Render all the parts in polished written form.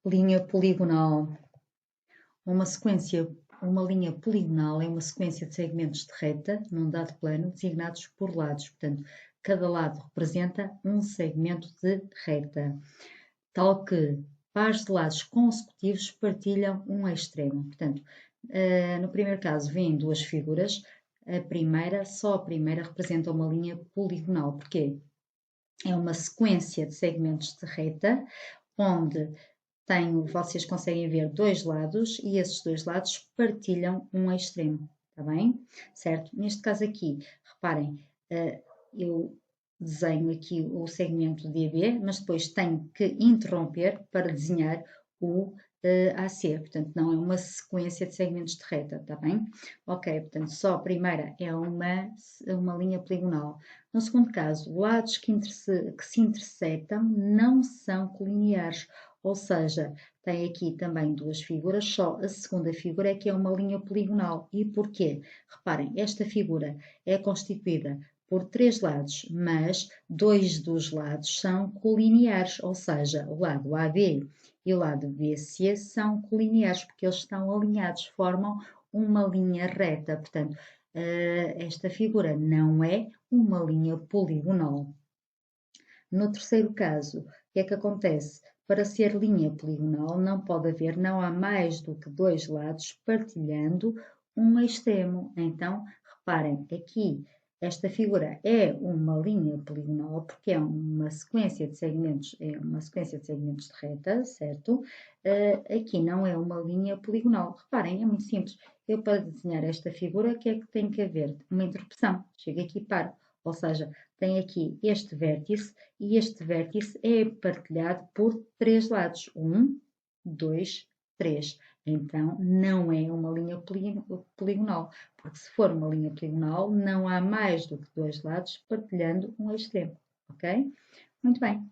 Linha poligonal. Uma linha poligonal é uma sequência de segmentos de reta num dado plano designados por lados. Portanto, cada lado representa um segmento de reta, tal que pares de lados consecutivos partilham um extremo. Portanto, no primeiro caso, vêm duas figuras. Só a primeira representa uma linha poligonal. Porquê? É uma sequência de segmentos de reta onde vocês conseguem ver dois lados e esses dois lados partilham um extremo, está bem? Certo? Neste caso aqui, reparem, eu desenho aqui o segmento DB, mas depois tenho que interromper para desenhar o AC, portanto não é uma sequência de segmentos de reta, está bem? Ok, portanto só a primeira é uma linha poligonal. No segundo caso, lados que se intersectam não são colineares, ou seja, tem aqui também duas figuras, só a segunda figura é que é uma linha poligonal. E porquê? Reparem, esta figura é constituída por três lados, mas dois dos lados são colineares, ou seja, o lado AB e o lado BC são colineares, porque eles estão alinhados, formam uma linha reta. Portanto, esta figura não é uma linha poligonal. No terceiro caso, o que é que acontece? Para ser linha poligonal não há mais do que dois lados partilhando um extremo. Então, reparem, aqui esta figura é uma linha poligonal porque é uma sequência de segmentos, de reta, certo? Aqui não é uma linha poligonal. Reparem, é muito simples. Eu, para desenhar esta figura, o que é que tem que haver? Uma interrupção. Chego aqui e paro. Ou seja, tem aqui este vértice e este vértice é partilhado por três lados. 1, 2, 3. Então, não é uma linha poligonal, porque se for uma linha poligonal, não há mais do que dois lados partilhando um extremo, ok? Muito bem.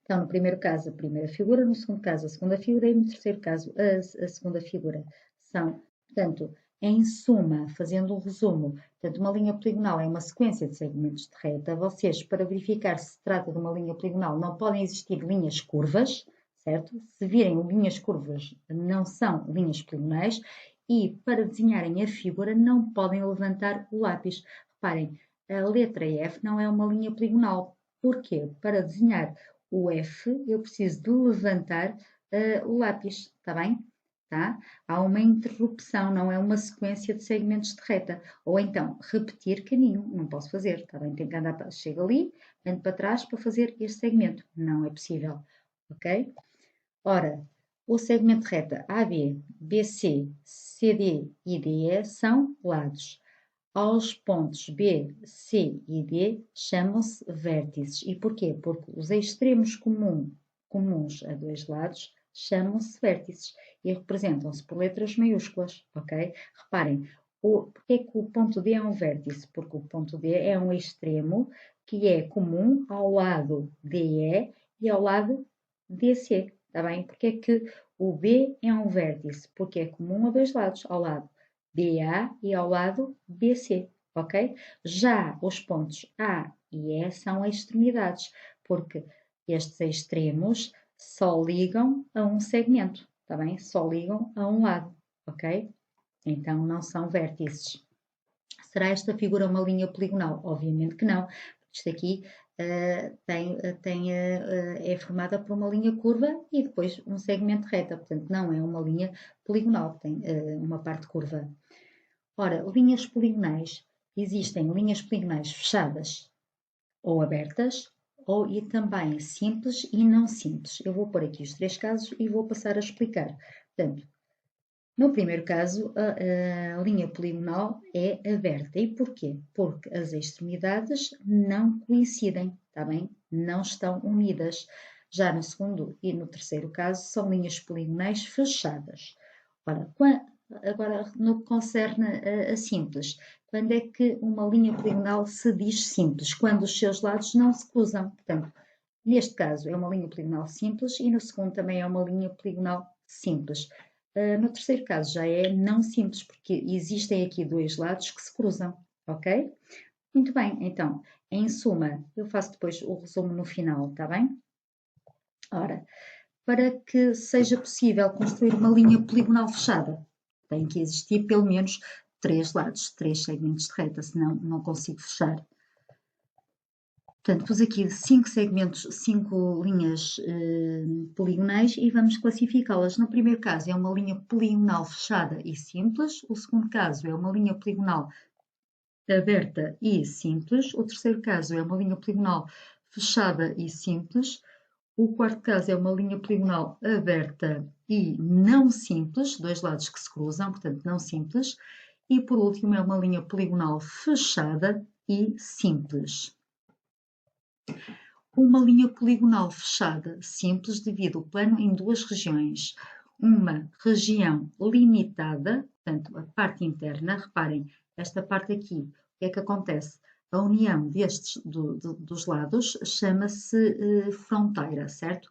Então, no primeiro caso, a primeira figura, no segundo caso, a segunda figura e no terceiro caso, a segunda figura. São, portanto, em suma, fazendo um resumo, portanto, uma linha poligonal é uma sequência de segmentos de reta. Vocês, para verificar se se trata de uma linha poligonal, não podem existir linhas curvas, certo? Se virem linhas curvas, não são linhas poligonais. E, para desenharem a figura, não podem levantar o lápis. Reparem, a letra F não é uma linha poligonal. Porquê? Para desenhar o F, eu preciso de levantar o lápis, está bem? Tá? Há uma interrupção, não é uma sequência de segmentos de reta. Ou então, repetir caminho, não posso fazer, está bem? Tenho que andar, chego ali, ando para trás para fazer este segmento. Não é possível, ok? Ora, o segmento de reta AB, BC, CD e DE são lados. Aos pontos B, C e D chamam-se vértices. E porquê? Porque os extremos comuns a dois lados chamam-se vértices e representam-se por letras maiúsculas, ok? Reparem, porque é que o ponto D é um vértice? Porque o ponto D é um extremo que é comum ao lado DE e ao lado DC, está bem? Porque é que o B é um vértice? Porque é comum a dois lados, ao lado BA e ao lado BC, ok? Já os pontos A e E são extremidades, porque estes extremos só ligam a um segmento, tá bem? Só ligam a um lado, ok? Então não são vértices. Será esta figura uma linha poligonal? Obviamente que não. Isto aqui é formada por uma linha curva e depois um segmento reta, portanto não é uma linha poligonal, tem uma parte curva. Ora, linhas poligonais. Existem linhas poligonais fechadas ou abertas, e também simples e não simples. Eu vou pôr aqui os três casos e vou passar a explicar. Portanto, no primeiro caso, a linha poligonal é aberta. E porquê? Porque as extremidades não coincidem, está bem? Não estão unidas. Já no segundo e no terceiro caso, são linhas poligonais fechadas. Ora, agora, no que concerne a simples, quando é que uma linha poligonal se diz simples? Quando os seus lados não se cruzam. Portanto, neste caso é uma linha poligonal simples e no segundo também é uma linha poligonal simples. No terceiro caso já é não simples, porque existem aqui dois lados que se cruzam, ok? Muito bem, então, em suma, eu faço depois o resumo no final, está bem? Ora, para que seja possível construir uma linha poligonal fechada, tem que existir pelo menos 3 lados, 3 segmentos de reta, senão não consigo fechar. Portanto, pus aqui 5 segmentos, 5 linhas poligonais e vamos classificá-las. No primeiro caso é uma linha poligonal fechada e simples, o segundo caso é uma linha poligonal aberta e simples, o terceiro caso é uma linha poligonal fechada e simples, o quarto caso é uma linha poligonal aberta e não simples, dois lados que se cruzam, portanto não simples, e por último é uma linha poligonal fechada e simples. Uma linha poligonal fechada simples divide o plano em duas regiões. Uma região limitada, portanto, a parte interna, reparem, esta parte aqui, o que é que acontece? A união destes dos lados chama-se fronteira, certo?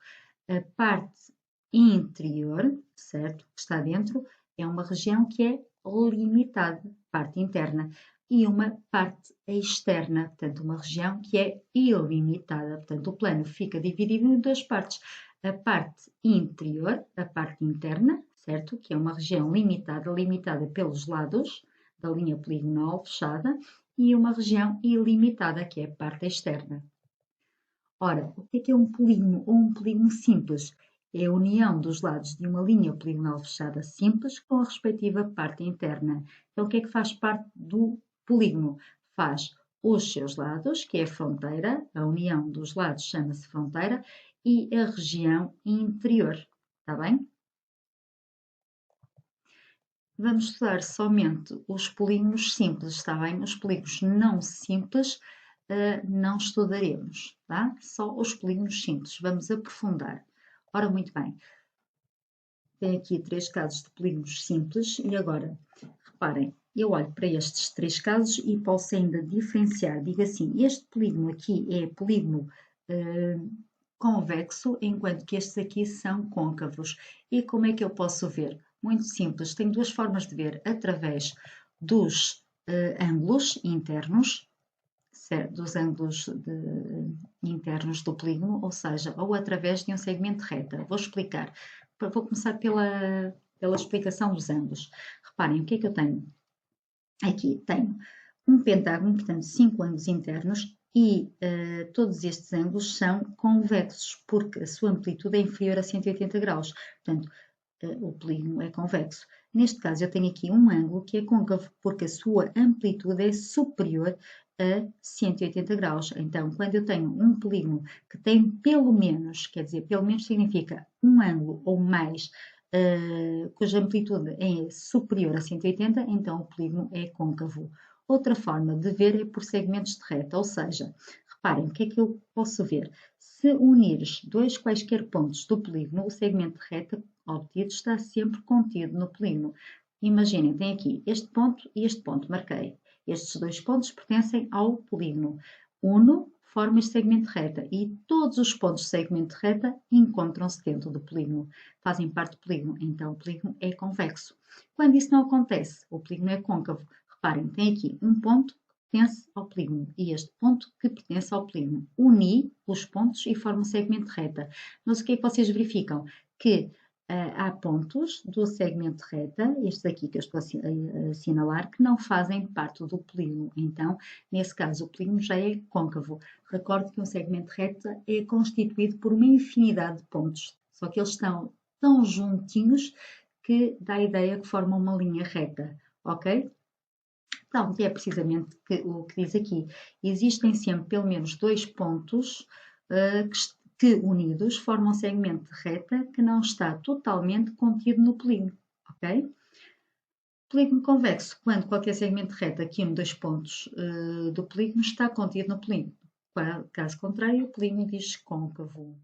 A parte interior, certo, que está dentro, é uma região que é limitada, parte interna, e uma parte externa, portanto, uma região que é ilimitada. Portanto, o plano fica dividido em duas partes. A parte interior, a parte interna, certo? Que é uma região limitada pelos lados da linha poligonal fechada, e uma região ilimitada, que é a parte externa. Ora, o que é um polígono ou um polígono simples? É a união dos lados de uma linha poligonal fechada simples com a respectiva parte interna. Então, o que é que faz parte do polígono? Faz os seus lados, que é a fronteira, a união dos lados chama-se fronteira, e a região interior, está bem? Vamos estudar somente os polígonos simples, está bem? Os polígonos não simples não estudaremos, tá? Só os polígonos simples, vamos aprofundar. Ora, muito bem, tem aqui 3 casos de polígonos simples e agora, reparem, eu olho para estes 3 casos e posso ainda diferenciar, digo assim, este polígono aqui é polígono convexo, enquanto que estes aqui são côncavos. E como é que eu posso ver? Muito simples, tenho duas formas de ver, através dos ângulos internos, dos ângulos internos do polígono, ou seja, ou através de um segmento de reta. Vou explicar. Vou começar pela explicação dos ângulos. Reparem, o que é que eu tenho? Aqui tenho um pentágono, portanto, 5 ângulos internos, e todos estes ângulos são convexos, porque a sua amplitude é inferior a 180 graus. Portanto, o polígono é convexo. Neste caso, eu tenho aqui um ângulo que é côncavo, porque a sua amplitude é superior a 180 graus. Então, quando eu tenho um polígono que tem pelo menos, quer dizer, pelo menos significa um ângulo ou mais, cuja amplitude é superior a 180, então o polígono é côncavo. Outra forma de ver é por segmentos de reta, ou seja, reparem, o que é que eu posso ver? Se unires dois quaisquer pontos do polígono, o segmento de reta obtido está sempre contido no polígono. Imaginem, tem aqui este ponto e este ponto, marquei. Estes dois pontos pertencem ao polígono. Uno forma este segmento de reta e todos os pontos do segmento de reta encontram-se dentro do polígono, fazem parte do polígono, então o polígono é convexo. Quando isso não acontece, o polígono é côncavo. Reparem, tem aqui um ponto que pertence ao polígono e este ponto que pertence ao polígono. Uni os pontos e forma um segmento de reta. Mas o que é que vocês verificam? Que há pontos do segmento de reta, estes aqui que eu estou a assinalar, que não fazem parte do polígono. Então, nesse caso, o polígono já é côncavo. Recorde que um segmento de reta é constituído por uma infinidade de pontos, só que eles estão tão juntinhos que dá a ideia que formam uma linha reta, ok? Então, é precisamente o que diz aqui. Existem sempre pelo menos dois pontos que unidos formam um segmento de reta que não está totalmente contido no polígono, ok? Polígono convexo, quando qualquer segmento de reta que une dois pontos do polígono está contido no polígono. Caso contrário, o polígono diz côncavo.